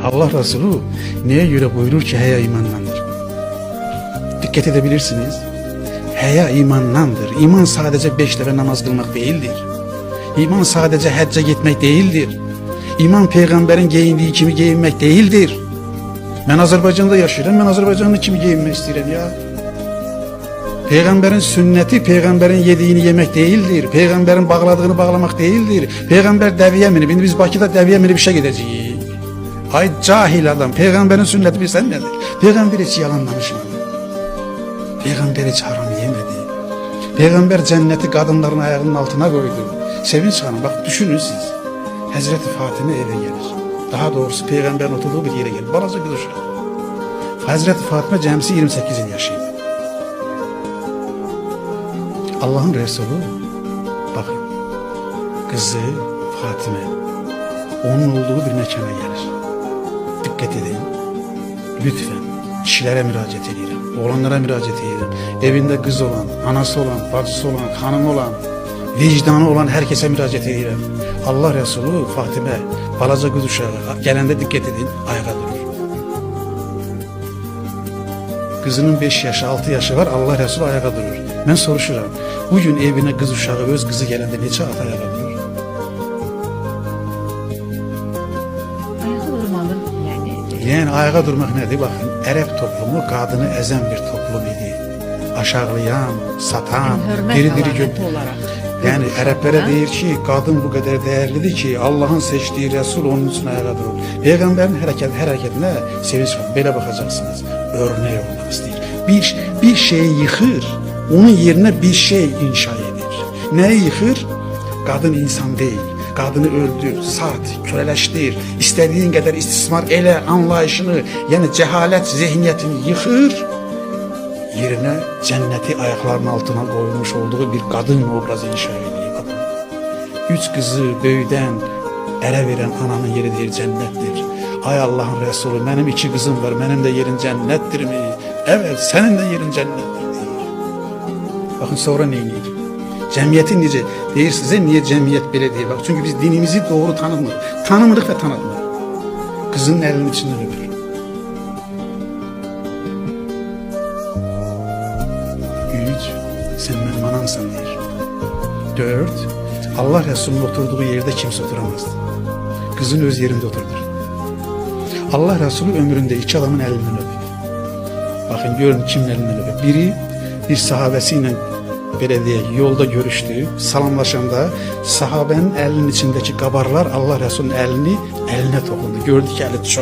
Allah Resulü neye göre buyurur ki heya imandandır? Dikkat edebilirsiniz. Heya imandandır. İman sadece 5 defa namaz kılmak değildir. İman sadece hacca gitmek değildir. İman peygamberin giyindiği kimi giyinmek değildir. Ben Azerbaycan'da yaşıyorum. Ben Azerbaycan'da kimi giyinmek istedim ya. Peygamberin sünneti, peygamberin yediğini yemek değildir. Peygamberin bağladığını bağlamak değildir. Peygamber deviye minib. Şimdi biz Bakı'da deviye minib işe gideceğiz. Ay cahil adam. Peygamberin sünneti bilsen nedir? Peygamber hiç yalan danışmadı. Peygamber hiç haram yemedi. Peygamber cenneti kadınların ayağının altına koydu. Sevinç Hanım, bak düşünün siz. Hazreti Fatime eve gelir. Daha doğrusu peygamberin oturduğu bir yere gelir. Balaca bir uşak. Hazreti Fatime cemsi 28 yıl yaşıyor. Allah'ın Resulü, bakın, kızı Fatime onun olduğu bir mekana gelir. Dikkat edin. Lütfen kişilere müracaat ediyorum. Oğlanlara müracaat ediyorum. Evinde kız olan, anası olan, bacısı olan, hanımı olan, vicdanı olan herkese müracaat ediyorum. Allah Resulü Fatime balaca kız uşağı gelende dikkat edin, ayağa durur. Kızının 5 yaşı 6 yaşı var, Allah Resulü ayağa durur. Ben soruşuram, bugün evine kız uşağı öz kızı gelende neçə at ayağa durur? Ayağa durmalı yani. Yani ayağa durmak nedir? Bakın, Ərəb toplumu kadını ezen bir toplum idi. Aşağılayan, satan, diri-diri olarak. Yani Ərəblərə deyir ki, kadın bu kadar değerlidir ki, Allah'ın seçtiği Resul onun için ayağa durur. Peygamberin hareketine sevinç var. Böyle bakacaksınız. Örnek olmak istiyor. Bir şeyi yıkır, onun yerine bir şey inşa edir. Neyi yıkır? Kadın insan değil. Kadını öldür, sat, köleleştir, istediğin kadar istismar ele anlayışını, yani cehalet zihniyetini yıkır. Yerine cenneti ayaklarının altına koymuş olduğu bir kadın obrazı inşa ediyor. 3 kızı böyüden ele veren ananın yeri değil cennettir. Ay Allah'ın Resulü, benim 2 kızım var, benim de yerin cennettir mi? Evet, senin de yerin cennettir diyor. Bakın sonra neyini? Cemiyetin nice deyir size, niye cemiyet belə deyir? Bak, çünkü biz dinimizi doğru tanımırıq ve tanıtmırıq. Kızının elinin içinden öpür. 3, sen benim anamsan deyir. 4, Allah Resulü'nün oturduğu yerde kimse oturamazdı. Kızın öz yerinde oturdur. Allah Resulü ömründe 2 adamın elinden öpür. Bakın görün kimin elinden öpür. Biri bir sahabesiyle belediye yolda görüştü. Salamlaşanda sahabenin elinin içindeki kabarlar Allah Resulü'nün eline dokundu. Gördü ki eli çok.